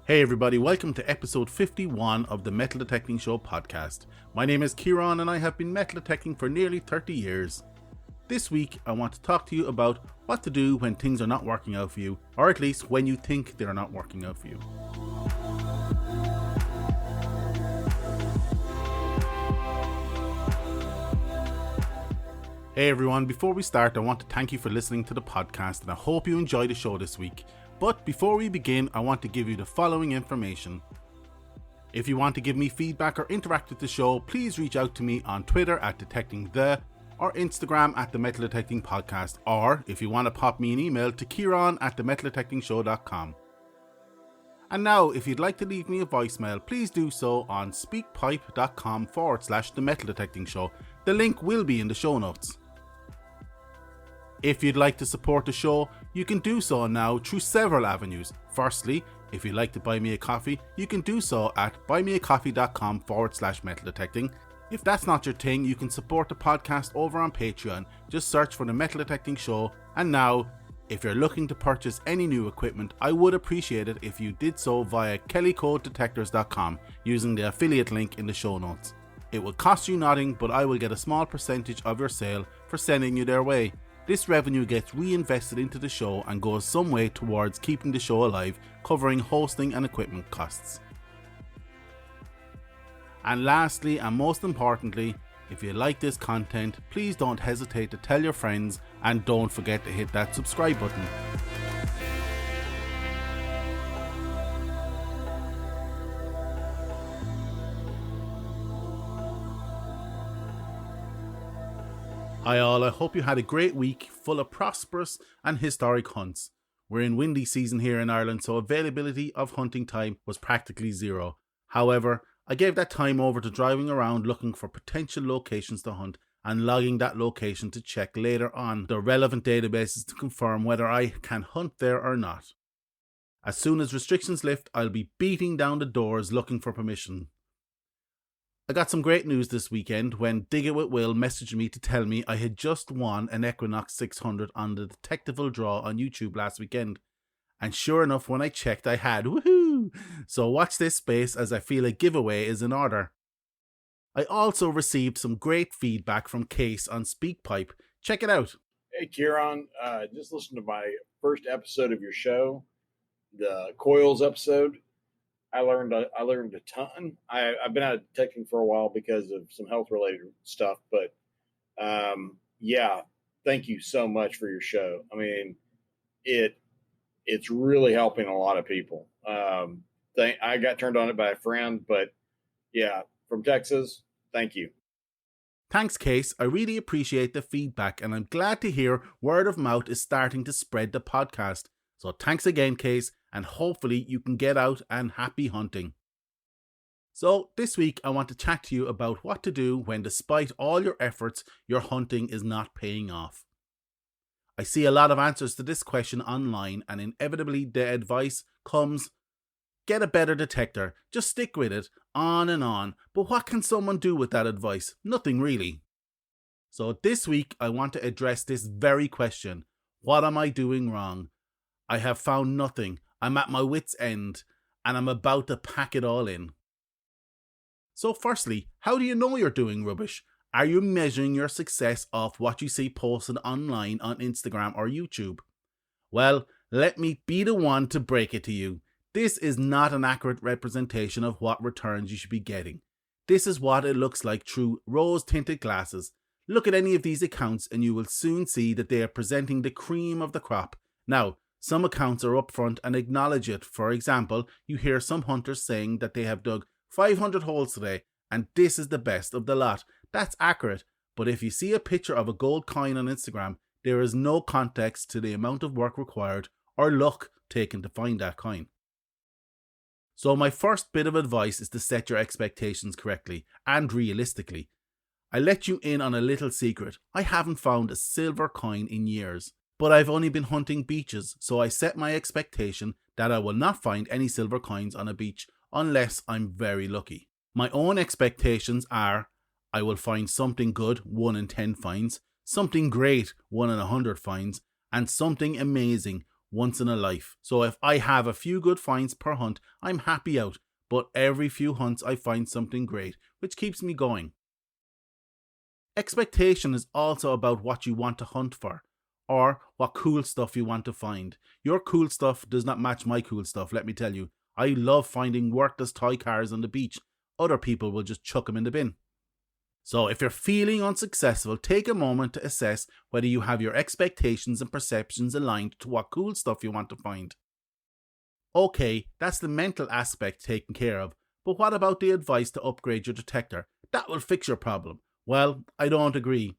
Hey everybody, welcome to episode 51 of the Metal Detecting Show podcast. My name is Kieran and I have been metal detecting for nearly 30 years. This week I want to talk to you about what to do when things are not working out for you, or at least when you think they're not working out for you. Hey everyone, before we start I want to thank you for listening to the podcast and I hope you enjoy the show this week. But before we begin, I want to give you the following information. If you want to give me feedback or interact with the show, please reach out to me on Twitter at DetectingThe or Instagram at The Metal Detecting Podcast, or if you want to pop me an email to Kieran at themetaldetectingshow.com. And now, if you'd like to leave me a voicemail, please do so on speakpipe.com/The Metal Detecting Show. The link will be in the show notes. If you'd like to support the show, you can do so now through several avenues. Firstly, if you'd like to buy me a coffee, you can do so at buymeacoffee.com/metal detecting. If that's not your thing, you can support the podcast over on Patreon. Just search for the Metal Detecting Show. And now, if you're looking to purchase any new equipment, I would appreciate it if you did so via kellycodedetectors.com using the affiliate link in the show notes. It will cost you nothing, but I will get a small percentage of your sale for sending you their way. This revenue gets reinvested into the show and goes some way towards keeping the show alive, covering hosting and equipment costs. And lastly, and most importantly, if you like this content, please don't hesitate to tell your friends and don't forget to hit that subscribe button. Hi all, I hope you had a great week full of prosperous and historic hunts. We're in windy season here in Ireland, so availability of hunting time was practically zero. However, I gave that time over to driving around looking for potential locations to hunt and logging that location to check later on the relevant databases to confirm whether I can hunt there or not. As soon as restrictions lift, I'll be beating down the doors looking for permission. I got some great news this weekend when Dig It With Will messaged me to tell me I had just won an Equinox 600 on the Detectival Draw on YouTube last weekend. And sure enough, when I checked, I had. Woohoo! So watch this space as I feel a giveaway is in order. I also received some great feedback from Case on SpeakPipe. Check it out. Hey, Kieran, just listened to my first episode of your show, the Coils episode. I learned a ton. I've been out detecting for a while because of some health related stuff, but yeah, thank you so much for your show. I mean, it's really helping a lot of people. I got turned on it by a friend, but yeah, from Texas, thank you. Thanks, Case. I really appreciate the feedback, and I'm glad to hear word of mouth is starting to spread the podcast. So thanks again, Case, and hopefully you can get out and happy hunting. So this week I want to chat to you about what to do when, despite all your efforts, your hunting is not paying off. I see a lot of answers to this question online, and inevitably the advice comes, get a better detector, just stick with it, on and on. But what can someone do with that advice? Nothing really. So this week I want to address this very question. What am I doing wrong? I have found nothing. I'm at my wit's end, and I'm about to pack it all in. So firstly, how do you know you're doing rubbish? Are you measuring your success off what you see posted online on Instagram or YouTube? Well, let me be the one to break it to you. This is not an accurate representation of what returns you should be getting. This is what it looks like through rose-tinted glasses. Look at any of these accounts and you will soon see that they are presenting the cream of the crop. Now, some accounts are upfront and acknowledge it. For example, you hear some hunters saying that they have dug 500 holes today and this is the best of the lot. That's accurate, but if you see a picture of a gold coin on Instagram, there is no context to the amount of work required or luck taken to find that coin. So my first bit of advice is to set your expectations correctly and realistically. I let you in on a little secret. I haven't found a silver coin in years. But I've only been hunting beaches, so I set my expectation that I will not find any silver coins on a beach unless I'm very lucky. My own expectations are I will find something good, 1 in 10 finds, something great, 1 in 100 finds, and something amazing, once in a life. So if I have a few good finds per hunt, I'm happy out. But every few hunts I find something great, which keeps me going. Expectation is also about what you want to hunt for, or what cool stuff you want to find. Your cool stuff does not match my cool stuff, let me tell you. I love finding worthless toy cars on the beach. Other people will just chuck them in the bin. So if you're feeling unsuccessful, take a moment to assess whether you have your expectations and perceptions aligned to what cool stuff you want to find. Okay, that's the mental aspect taken care of, but what about the advice to upgrade your detector? That will fix your problem. Well, I don't agree.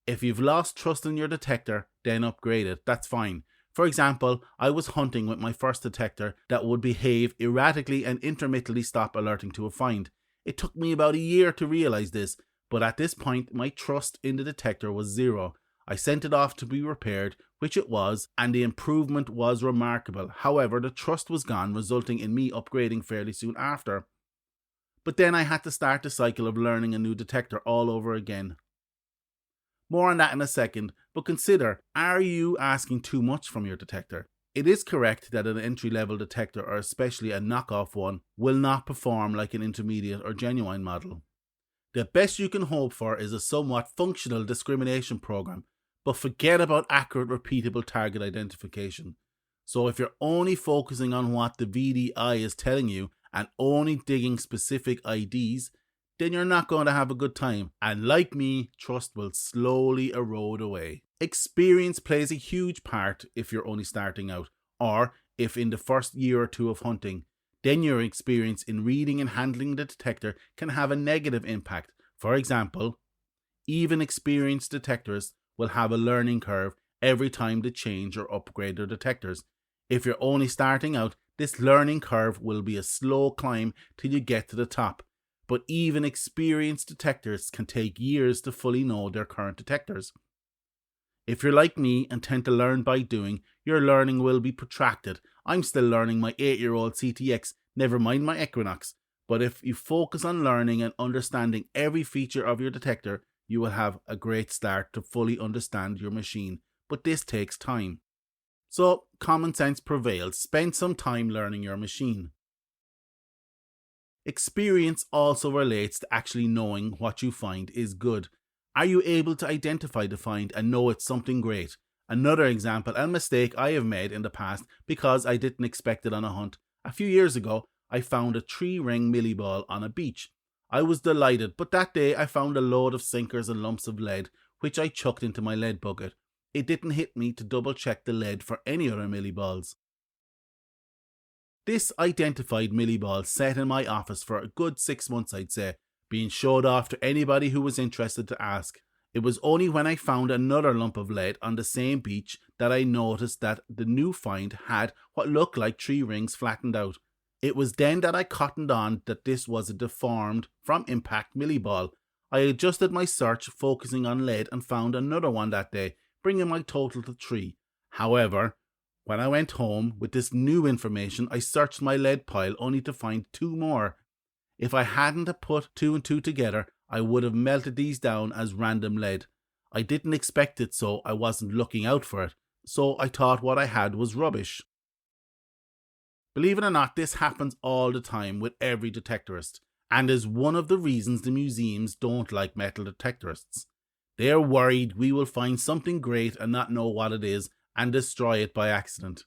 If you've lost trust in your detector, then upgrade it, that's fine. For example, I was hunting with my first detector that would behave erratically and intermittently stop alerting to a find. It took me about a year to realise this, but at this point my trust in the detector was zero. I sent it off to be repaired, which it was, and the improvement was remarkable. However, the trust was gone, resulting in me upgrading fairly soon after. But then I had to start the cycle of learning a new detector all over again. More on that in a second, but consider, are you asking too much from your detector? It is correct that an entry-level detector, or especially a knockoff one, will not perform like an intermediate or genuine model. The best you can hope for is a somewhat functional discrimination program, but forget about accurate, repeatable target identification. So if you're only focusing on what the VDI is telling you and only digging specific IDs, then you're not going to have a good time. And like me, trust will slowly erode away. Experience plays a huge part if you're only starting out, or if in the first year or two of hunting. Then your experience in reading and handling the detector can have a negative impact. For example, even experienced detectors will have a learning curve every time they change or upgrade their detectors. If you're only starting out, this learning curve will be a slow climb till you get to the top. But even experienced detectors can take years to fully know their current detectors. If you're like me and tend to learn by doing, your learning will be protracted. I'm still learning my 8-year-old CTX, never mind my Equinox. But if you focus on learning and understanding every feature of your detector, you will have a great start to fully understand your machine. But this takes time. So, common sense prevails. Spend some time learning your machine. Experience also relates to actually knowing what you find is good. Are you able to identify the find and know it's something great? Another example and mistake I have made in the past because I didn't expect it on a hunt. A few years ago, I found a 3-ring milliball on a beach. I was delighted, but that day I found a load of sinkers and lumps of lead, which I chucked into my lead bucket. It didn't hit me to double check the lead for any other milliballs. This identified milliball sat in my office for a good 6 months, I'd say, being showed off to anybody who was interested to ask. It was only when I found another lump of lead on the same beach that I noticed that the new find had what looked like 3 rings flattened out. It was then that I cottoned on that this was a deformed, from impact milliball. I adjusted my search, focusing on lead, and found another one that day, bringing my total to 3. However, when I went home with this new information, I searched my lead pile only to find 2 more. If I hadn't put 2 and 2 together, I would have melted these down as random lead. I didn't expect it, so I wasn't looking out for it. So I thought what I had was rubbish. Believe it or not, this happens all the time with every detectorist, and is one of the reasons the museums don't like metal detectorists. They are worried we will find something great and not know what it is and destroy it by accident.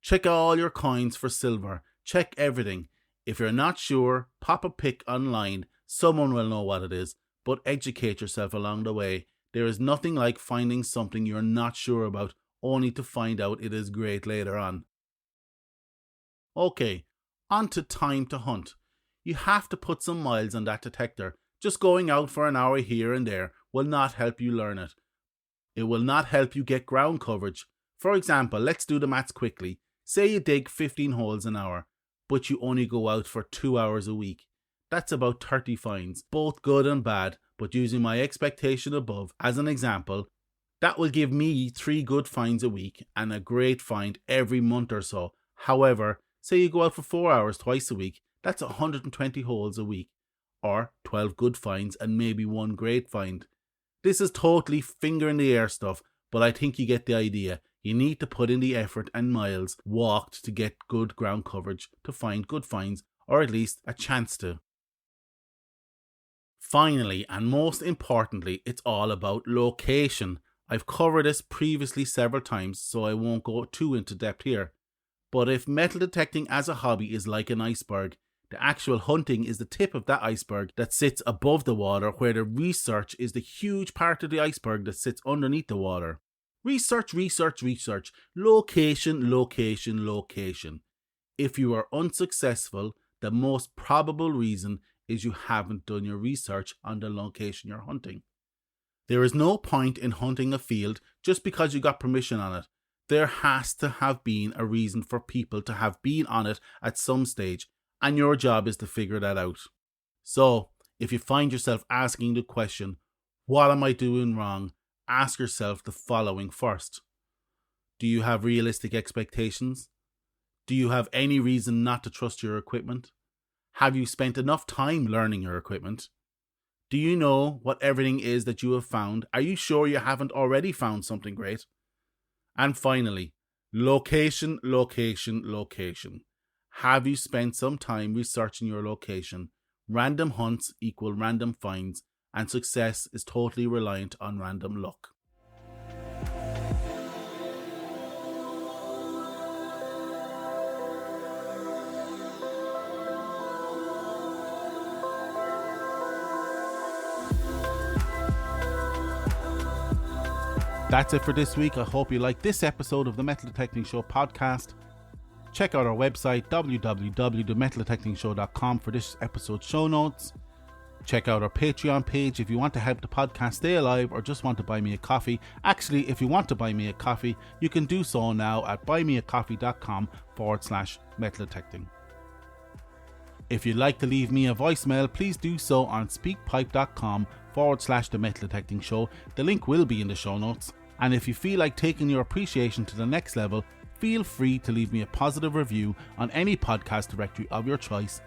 Check all your coins for silver. Check everything. If you're not sure, pop a pic online. Someone will know what it is, but educate yourself along the way. There is nothing like finding something you're not sure about, only to find out it is great later on. Okay, on to time to hunt. You have to put some miles on that detector. Just going out for an hour here and there will not help you learn it. It will not help you get ground coverage. For example, let's do the maths quickly. Say you dig 15 holes an hour, but you only go out for 2 hours a week. That's about 30 finds, both good and bad, but using my expectation above as an example, that will give me 3 good finds a week and a great find every month or so. However, say you go out for 4 hours twice a week, that's 120 holes a week, or 12 good finds and maybe 1 great find. This is totally finger in the air stuff, but I think you get the idea. You need to put in the effort and miles walked to get good ground coverage to find good finds, or at least a chance to. Finally, and most importantly, it's all about location. I've covered this previously several times, so I won't go too into depth here. But if metal detecting as a hobby is like an iceberg, the actual hunting is the tip of that iceberg that sits above the water, where the research is the huge part of the iceberg that sits underneath the water. Research, research, research. Location, location, location. If you are unsuccessful, the most probable reason is you haven't done your research on the location you're hunting. There is no point in hunting a field just because you got permission on it. There has to have been a reason for people to have been on it at some stage, and your job is to figure that out. So, if you find yourself asking the question, what am I doing wrong? Ask yourself the following first. Do you have realistic expectations? Do you have any reason not to trust your equipment? Have you spent enough time learning your equipment? Do you know what everything is that you have found? Are you sure you haven't already found something great? And finally, location, location, location. Have you spent some time researching your location? Random hunts equal random finds, and success is totally reliant on random luck. That's it for this week. I hope you liked this episode of the Metal Detecting Show podcast. Check out our website www.metaldetectingshow.com for this episode's show notes. Check out our Patreon page if you want to help the podcast stay alive or just want to buy me a coffee. Actually, if you want to buy me a coffee, you can do so now at buymeacoffee.com/metal detecting. If you'd like to leave me a voicemail, please do so on speakpipe.com/the Metal Detecting Show. The link will be in the show notes. And if you feel like taking your appreciation to the next level, feel free to leave me a positive review on any podcast directory of your choice.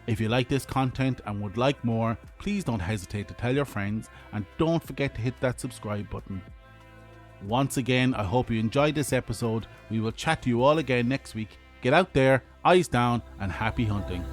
If you like this content and would like more, please don't hesitate to tell your friends, and don't forget to hit that subscribe button. Once again, I hope you enjoyed this episode. We will chat to you all again next week. Get out there, eyes down, and happy hunting.